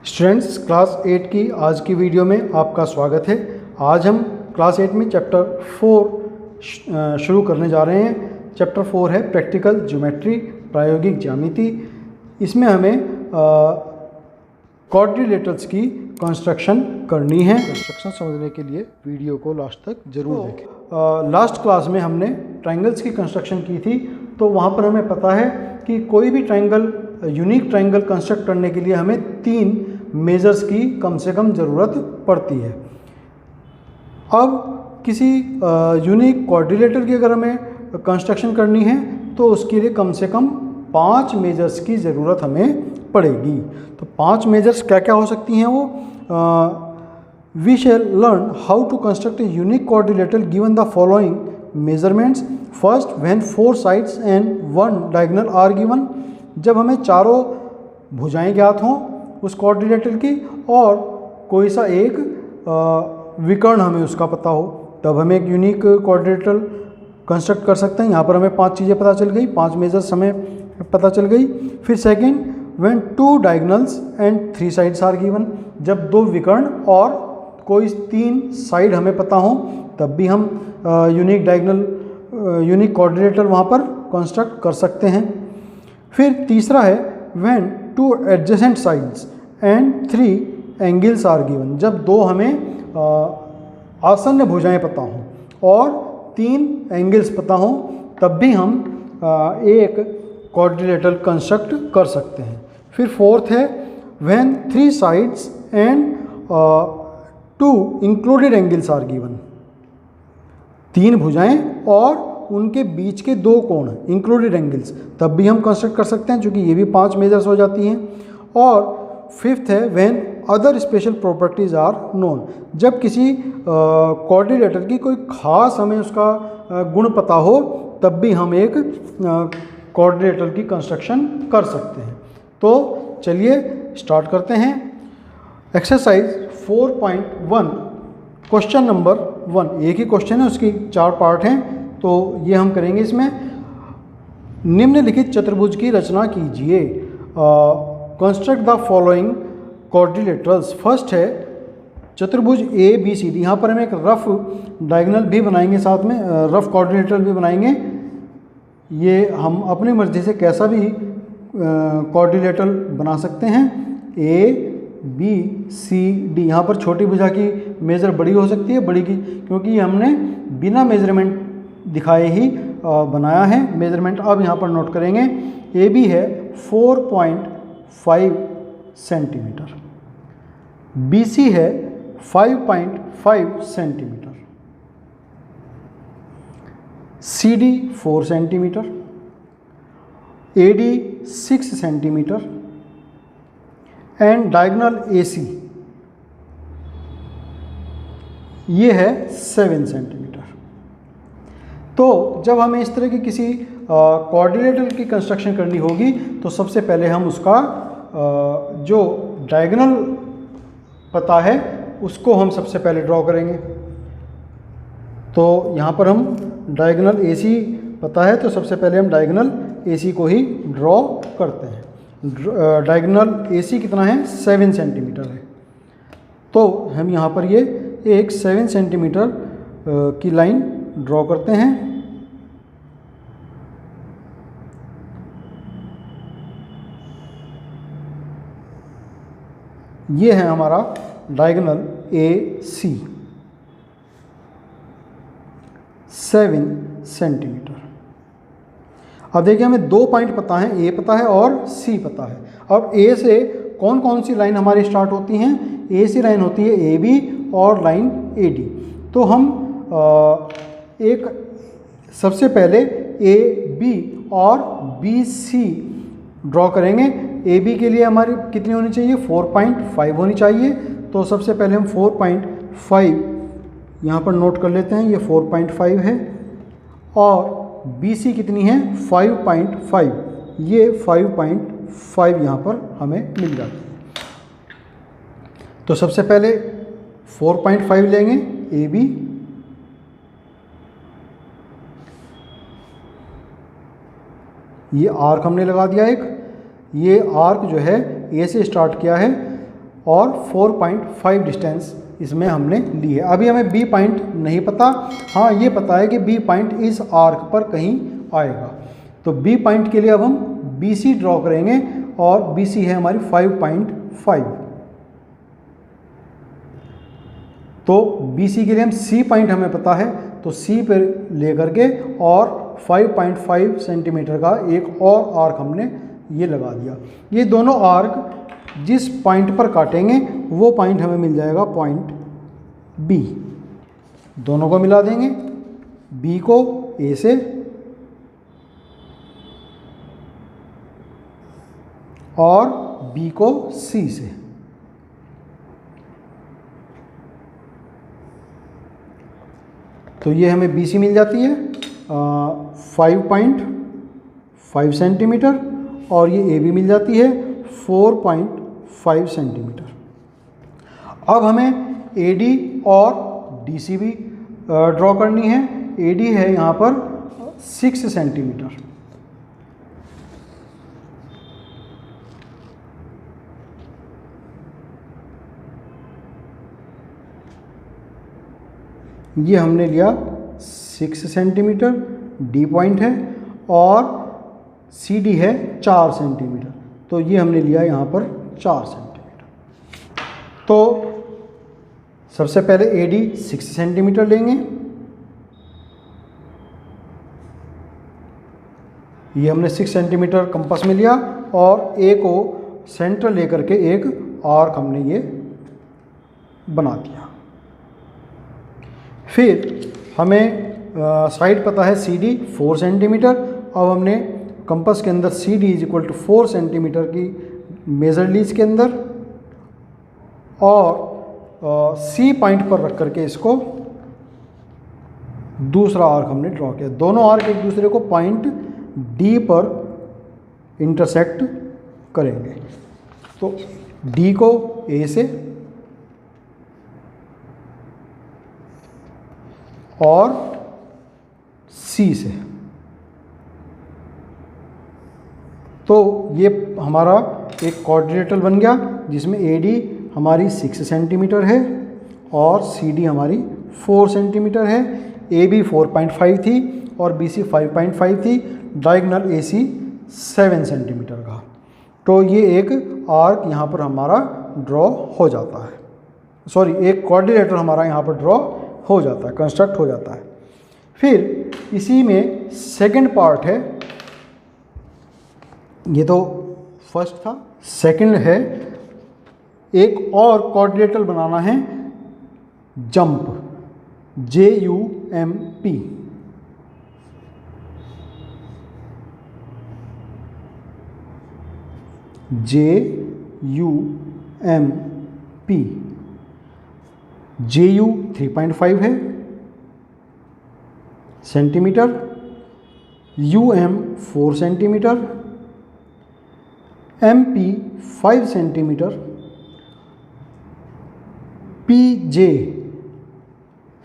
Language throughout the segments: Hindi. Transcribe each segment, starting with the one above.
स्टूडेंट्स, क्लास 8 की आज की वीडियो में आपका स्वागत है। आज हम क्लास 8 में चैप्टर 4 शुरू करने जा रहे हैं। चैप्टर 4 है प्रैक्टिकल ज्योमेट्री, प्रायोगिक ज्यामिति। इसमें हमें क्वाड्रिलेटरल्स की कंस्ट्रक्शन करनी है। कंस्ट्रक्शन समझने के लिए वीडियो को लास्ट तक जरूर देखें। लास्ट क्लास में हमने ट्रायंगल्स की कंस्ट्रक्शन की थी, तो वहाँ पर हमें पता है कि कोई भी ट्रायंगल, यूनिक ट्रायंगल कंस्ट्रक्ट करने के लिए हमें 3 मेजर्स की कम से कम ज़रूरत पड़ती है। अब किसी यूनिक क्वाड्रिलेटर की अगर हमें कंस्ट्रक्शन करनी है तो उसके लिए कम से कम 5 मेजर्स की ज़रूरत हमें पड़ेगी। तो 5 मेजर्स क्या क्या हो सकती हैं वो we shall learn how to construct a unique quadrilateral given the following measurements. First, when 4 sides and 1 diagonal are given. जब हमें चारों भुजाएं ज्ञात हों उस क्वाड्रिलेटर की और कोई सा एक विकर्ण हमें उसका पता हो, तब हमें एक यूनिक क्वाड्रिलेटर कंस्ट्रक्ट कर सकते हैं। यहाँ पर हमें 5 चीज़ें पता चल गई, 5 मेजर्स हमें पता चल गई। फिर second, when 2 diagonals and 3 sides are given. जब 2 विकर्ण और कोई 3 साइड हमें पता हो तब भी हम यूनिक क्वाड्रिलेटर वहाँ पर कंस्ट्रक्ट कर सकते हैं। फिर तीसरा है when 2 adjacent sides and 3 angles are given. जब 2 हमें आसन्न भुजाएं पता हों और 3 एंगल्स पता हों तब भी हम एक क्वाड्रिलेटर कंस्ट्रक्ट कर सकते हैं। फिर फोर्थ है when 3 sides and 2 included angles are given. 3 भुजाएं और उनके बीच के 2 कोण इंक्लूडेड एंगल्स, तब भी हम कंस्ट्रक्ट कर सकते हैं, क्योंकि ये भी 5 मेजर्स हो जाती हैं। और फिफ्थ है when other special properties are known. जब किसी क्वाड्रिलेटर की कोई खास हमें उसका गुण पता हो तब भी हम एक क्वाड्रिलेटर की कंस्ट्रक्शन कर सकते हैं। तो चलिए स्टार्ट करते हैं। Exercise 4.1 question number 1। एक ही क्वेश्चन है, उसकी 4 पार्ट हैं, तो ये हम करेंगे। इसमें निम्नलिखित चतुर्भुज की रचना कीजिए। Construct the following quadrilaterals. First है चतुर्भुज ए बी सी डी। यहाँ पर हम एक रफ डायगोनल भी बनाएंगे, साथ में रफ क्वाड्रिलेटरल भी बनाएंगे। ये हम अपनी मर्जी से कैसा भी क्वाड्रिलेटरल बना सकते हैं। ए बी सी डी, यहाँ पर छोटी भुजा की मेज़र बड़ी हो सकती है, बड़ी की, क्योंकि हमने बिना मेजरमेंट दिखाए ही बनाया है। मेजरमेंट अब यहाँ पर नोट करेंगे। ए बी है 4.5 सेंटीमीटर, बी सी है 5.5 centimetre, C D 4 centimetre, A D 6 centimetre and diagonal A C ये है 7 सेंटीमीटर। तो जब हमें इस तरह की किसी क्वाड्रिलेटर की कंस्ट्रक्शन करनी होगी तो सबसे पहले हम उसका जो डायगोनल पता है उसको हम सबसे पहले ड्रॉ करेंगे। तो यहाँ पर हम डायगोनल AC पता है, तो सबसे पहले हम डायगोनल AC को ही ड्रॉ करते हैं। डायगोनल AC कितना है? 7 सेंटीमीटर है। तो हम यहाँ पर ये एक 7 सेंटीमीटर की लाइन ड्रॉ करते हैं। ये है हमारा डायगोनल AC 7 सेंटीमीटर। अब देखिए हमें 2 पॉइंट पता है, A पता है और C पता है। अब A से कौन कौन सी लाइन हमारी स्टार्ट होती हैं? A से लाइन होती है AB और लाइन AD। तो हम एक सबसे पहले AB और BC ड्रॉ करेंगे। AB के लिए हमारी कितनी होनी चाहिए? 4.5 होनी चाहिए। तो सबसे पहले हम 4.5 यहाँ पर नोट कर लेते हैं, ये 4.5 है। और BC कितनी है? 5.5। ये 5.5 यहाँ पर हमें मिल जाती है। तो सबसे पहले 4.5 लेंगे AB, ये आर्क हमने लगा दिया एक। ये आर्क जो है ए से स्टार्ट किया है और 4.5 डिस्टेंस इसमें हमने ली है। अभी हमें बी पॉइंट नहीं पता, हाँ ये पता है कि बी पॉइंट इस आर्क पर कहीं आएगा। तो बी पॉइंट के लिए अब हम बी सी ड्रॉ करेंगे और बी सी है हमारी 5.5। तो बी सी के लिए हम सी पॉइंट हमें पता है, तो सी पर लेकर के और 5.5 सेंटीमीटर का एक और आर्क हमने ये लगा दिया। ये दोनों आर्क जिस पॉइंट पर काटेंगे वो पॉइंट हमें मिल जाएगा पॉइंट बी। दोनों को मिला देंगे, बी को ए से और बी को सी से। तो ये हमें बी सी मिल जाती है 5.5 सेंटीमीटर और ये ए बी मिल जाती है 4.5 सेंटीमीटर। अब हमें ए डी और डी सी भी ड्रॉ करनी है। ए डी है यहाँ पर 6 सेंटीमीटर। ये हमने लिया 6 सेंटीमीटर, डी पॉइंट है, और सी डी है 4 सेंटीमीटर। तो ये हमने लिया यहाँ पर 4 सेंटीमीटर। तो सबसे पहले ए डी 6 सेंटीमीटर लेंगे। ये हमने 6 सेंटीमीटर कंपास में लिया और ए को सेंटर लेकर के एक आर्क हमने ये बना दिया। फिर हमें साइड पता है सी डी 4 सेंटीमीटर। अब हमने कंपास के अंदर C D is equal to 4 centimetre की मेजर ली इसके अंदर और सी पॉइंट पर रख करके इसको दूसरा आर्क हमने ड्रॉ किया। दोनों आर्क एक दूसरे को पॉइंट डी पर इंटरसेक्ट करेंगे। तो डी को ए से और सी से। तो ये हमारा एक क्वाड्रिलेटरल बन गया जिसमें ए डी हमारी 6 सेंटीमीटर है और सी डी हमारी 4 सेंटीमीटर है। ए बी 4.5 थी और बी सी 5.5 थी। डायगोनल ए सी 7 सेंटीमीटर का। तो ये एक आर्क यहाँ पर हमारा ड्रॉ हो जाता है, सॉरी एक क्वाड्रिलेटरल हमारा यहाँ पर ड्रॉ हो जाता है, कंस्ट्रक्ट हो जाता है। फिर इसी में सेकंड पार्ट है, ये तो फर्स्ट था, सेकंड है एक और क्वाड्रिलेटरल बनाना है, जंप JUMP। JUMP JU 3.5 है centimetre, UM 4 centimetre, MP 5 centimetre, PJ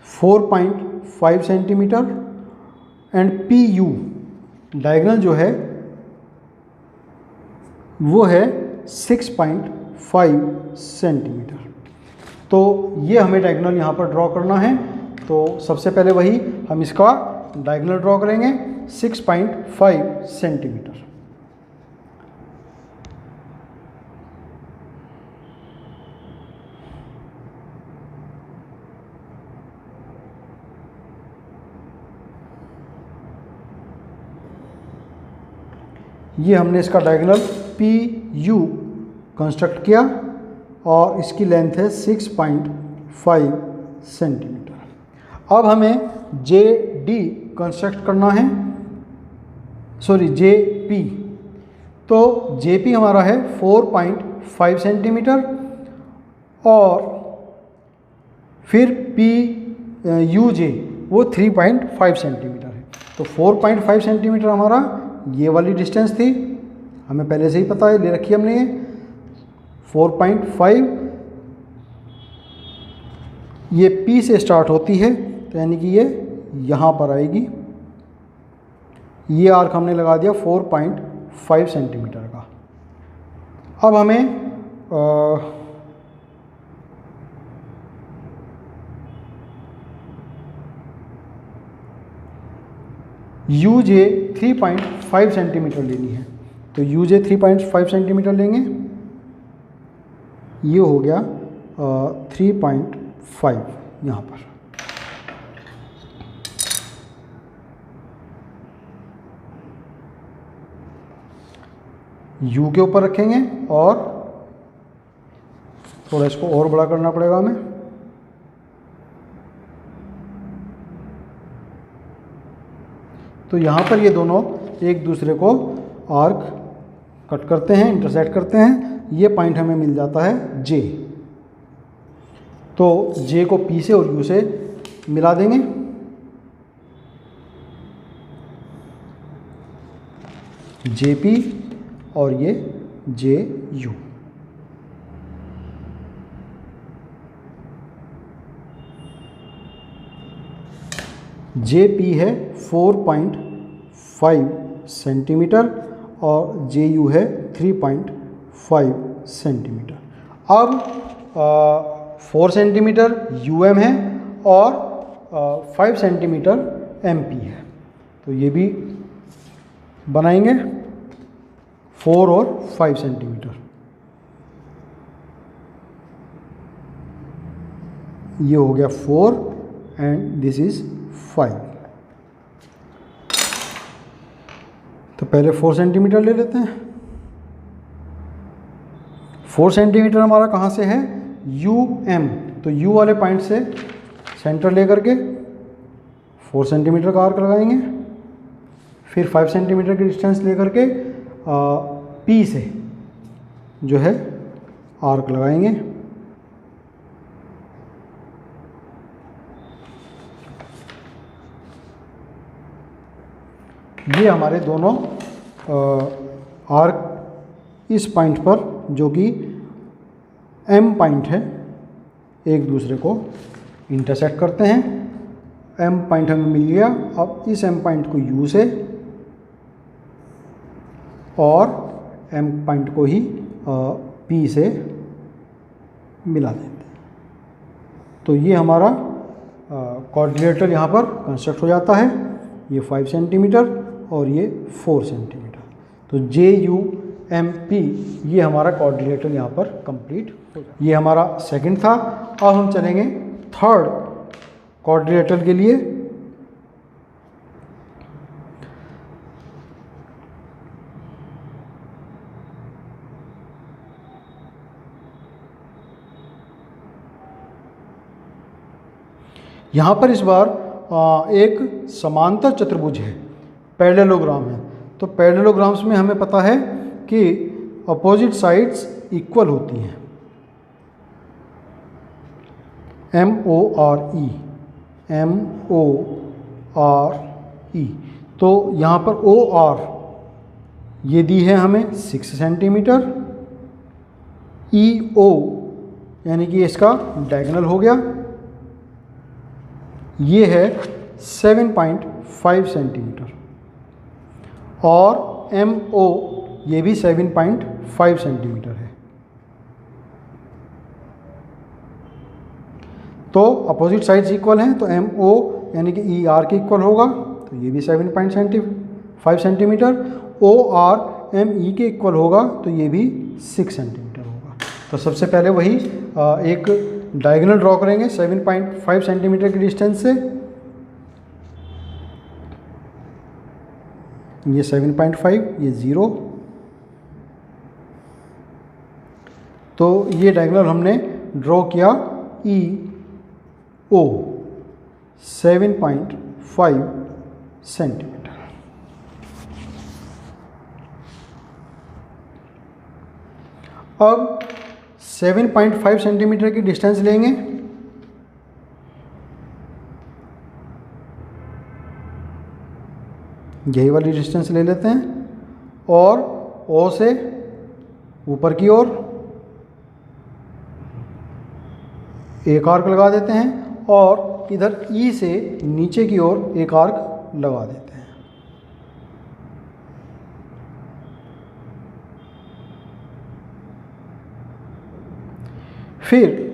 4.5 centimetre and PU diagonal जो है वो है 6.5 सेंटीमीटर। तो ये हमें डायगोनल यहाँ पर ड्रॉ करना है। तो सबसे पहले वही हम इसका डायगोनल ड्रॉ करेंगे 6.5 सेंटीमीटर। ये हमने इसका डायगोनल PU कंस्ट्रक्ट किया और इसकी लेंथ है 6.5 सेंटीमीटर। अब हमें JD कंस्ट्रक्ट करना है, सॉरी JP। तो JP हमारा है 4.5 सेंटीमीटर और फिर PUJ वो 3.5 सेंटीमीटर है। तो 4.5 सेंटीमीटर हमारा ये वाली डिस्टेंस थी, हमें पहले से ही पता है, ले रखी हमने ये 4.5। ये P से स्टार्ट होती है तो यानी कि ये यहाँ पर आएगी। ये आर्क हमने लगा दिया 4.5 सेंटीमीटर का। अब हमें यू जे 3.5 सेंटीमीटर लेनी है। तो यू जे 3.5 सेंटीमीटर लेंगे, ये हो गया 3.5 यहाँ पर। यू के ऊपर रखेंगे और थोड़ा इसको और बड़ा करना पड़ेगा हमें। तो यहाँ पर ये दोनों एक दूसरे को आर्क कट करते हैं, इंटरसेक्ट करते हैं। ये पॉइंट हमें मिल जाता है जे। तो जे को पी से और यू से मिला देंगे। जे पी और ये जे यू। जे पी है 4.5 सेंटीमीटर और जे यू है 3.5 सेंटीमीटर। अब 4 सेंटीमीटर यू एम है और 5 सेंटीमीटर एम पी है। तो ये भी बनाएंगे 4 और 5 सेंटीमीटर। ये हो गया 4 एंड दिस इज 5। तो पहले 4 सेंटीमीटर ले लेते हैं। 4 सेंटीमीटर हमारा कहाँ से है? U M. तो यू वाले पॉइंट से सेंटर लेकर के 4 सेंटीमीटर का आर्क लगाएंगे। फिर 5 सेंटीमीटर की डिस्टेंस लेकर के पी से जो है आर्क लगाएंगे। ये हमारे दोनों आर्क इस पॉइंट पर जो कि एम पॉइंट है एक दूसरे को इंटरसेक्ट करते हैं। एम पॉइंट हमें मिल गया। अब इस एम पॉइंट को यू से और एम पॉइंट को ही पी से मिला देते हैं। तो ये हमारा क्वाड्रिलेटरल यहाँ पर कंस्ट्रक्ट हो जाता है। ये 5 सेंटीमीटर और ये 4 सेंटीमीटर। तो जे यू एम पी ये हमारा क्वाड्रिलेटरल यहाँ पर कंप्लीट हो गया। ये हमारा सेकंड था। अब हम चलेंगे थर्ड क्वाड्रिलेटरल के लिए। यहाँ पर इस बार एक समांतर चतुर्भुज है, पैरेललोग्राम है। तो पैरेललोग्राम्स में हमें पता है कि अपोजिट साइड्स इक्वल होती हैं। M O R E, M O R E. तो यहाँ पर ओ आर ये दी है हमें 6 सेंटीमीटर। ई ओ यानी कि इसका डायगोनल हो गया, ये है 7.5 सेंटीमीटर। और एम ओ ये भी 7.5 सेंटीमीटर है। तो अपोजिट साइड्स इक्वल हैं, तो एम ओ यानी कि ई आर के इक्वल होगा, तो ये भी 7.5 centimetre. O R M E के इक्वल होगा, तो ये भी 6 सेंटीमीटर होगा। तो सबसे पहले वही एक डायगोनल ड्रॉ करेंगे 7.5 सेंटीमीटर की डिस्टेंस से। ये 7.5, ये 0। तो ये डायगोनल हमने ड्रॉ किया ई ओ 7.5 सेंटीमीटर। अब 7.5 सेंटीमीटर की डिस्टेंस लेंगे। यही वाली डिस्टेंस ले लेते हैं और ओ से ऊपर की ओर एक आर्क लगा देते हैं और इधर ई से नीचे की ओर एक आर्क लगा देते हैं। फिर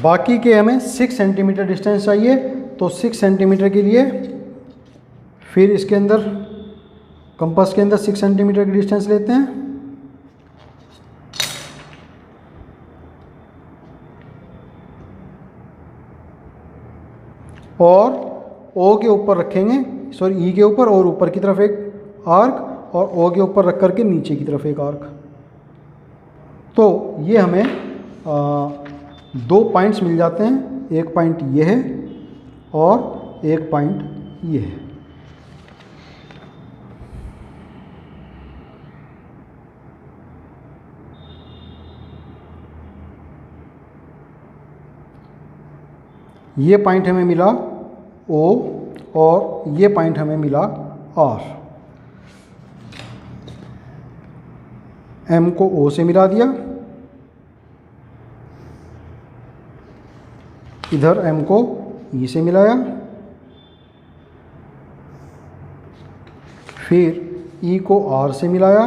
बाकी के हमें 6 सेंटीमीटर डिस्टेंस चाहिए। तो 6 सेंटीमीटर के लिए फिर इसके अंदर कंपास के अंदर 6 सेंटीमीटर की डिस्टेंस लेते हैं और ओ के ऊपर रखेंगे, सॉरी ई के ऊपर, और ऊपर की तरफ एक आर्क और ओ के ऊपर रख करके नीचे की तरफ एक आर्क। तो ये हमें 2 पॉइंट्स मिल जाते हैं, एक पॉइंट ये है और एक पॉइंट ये है। ये पॉइंट हमें मिला O और ये पॉइंट हमें मिला R। M को O से मिला दिया, इधर M को E से मिलाया, फिर E को R से मिलाया,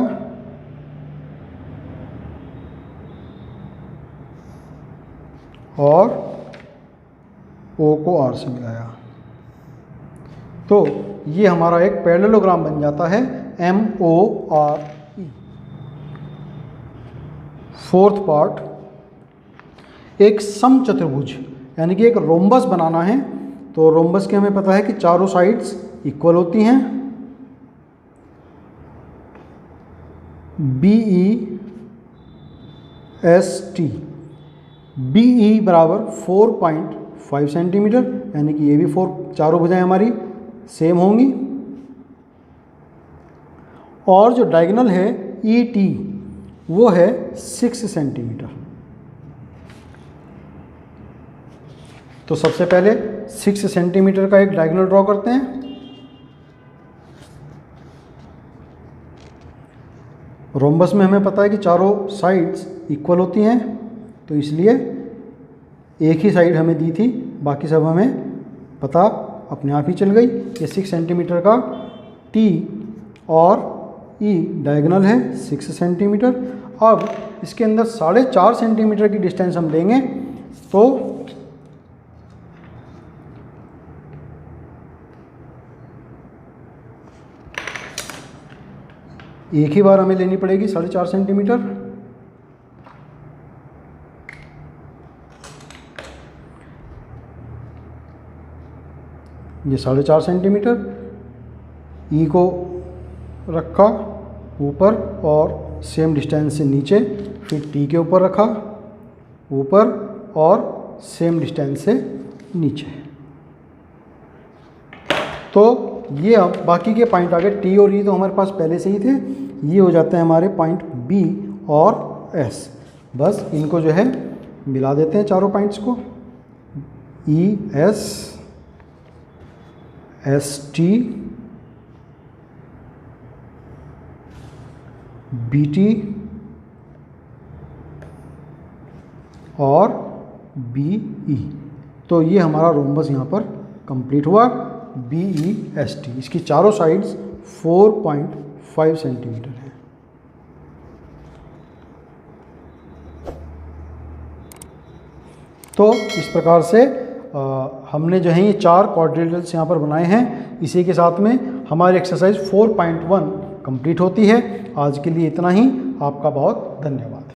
और O को R से मिलाया। तो ये हमारा एक पैरेललोग्राम बन जाता है MORE। फोर्थ पार्ट, एक समचतुर्भुज यानी कि एक रोम्बस बनाना है। तो रोम्बस के हमें पता है कि चारों साइड्स इक्वल होती हैं। BEST, BE बराबर 4.5 सेंटीमीटर, यानी कि ये भी 4, चारों भुजाएं हमारी सेम होंगी। और जो डायगोनल है ET वो है 6 सेंटीमीटर। तो सबसे पहले 6 सेंटीमीटर का एक डायगोनल ड्रॉ करते हैं। रोम्बस में हमें पता है कि चारों साइड्स इक्वल होती हैं, तो इसलिए एक ही साइड हमें दी थी, बाकी सब हमें पता अपने आप ही चल गई। ये 6 सेंटीमीटर का T और E डायगोनल है 6 सेंटीमीटर। अब इसके अंदर 4.5 सेंटीमीटर की डिस्टेंस हम लेंगे, तो एक ही बार हमें लेनी पड़ेगी 4.5 सेंटीमीटर। ये 4.5 सेंटीमीटर, ई को रखा ऊपर और सेम डिस्टेंस से नीचे, फिर टी के ऊपर रखा ऊपर और सेम डिस्टेंस से नीचे। तो ये अब बाकी के पॉइंट आ गए। टी और ई तो हमारे पास पहले से ही थे, ये हो जाते हैं हमारे पॉइंट बी और एस। बस इनको जो है मिला देते हैं चारों पॉइंट्स को, E S, S T, B T और बी ई। तो ये हमारा रोम्बस यहाँ पर कंप्लीट हुआ, बी ई एस टी। इसकी चारों साइड्स 4.5 सेंटीमीटर है। तो इस प्रकार से हमने जो है ये 4 क्वाड्रिलेटरल्स यहाँ पर बनाए हैं। इसी के साथ में हमारी एक्सरसाइज 4.1 कंप्लीट होती है। आज के लिए इतना ही। आपका बहुत धन्यवाद।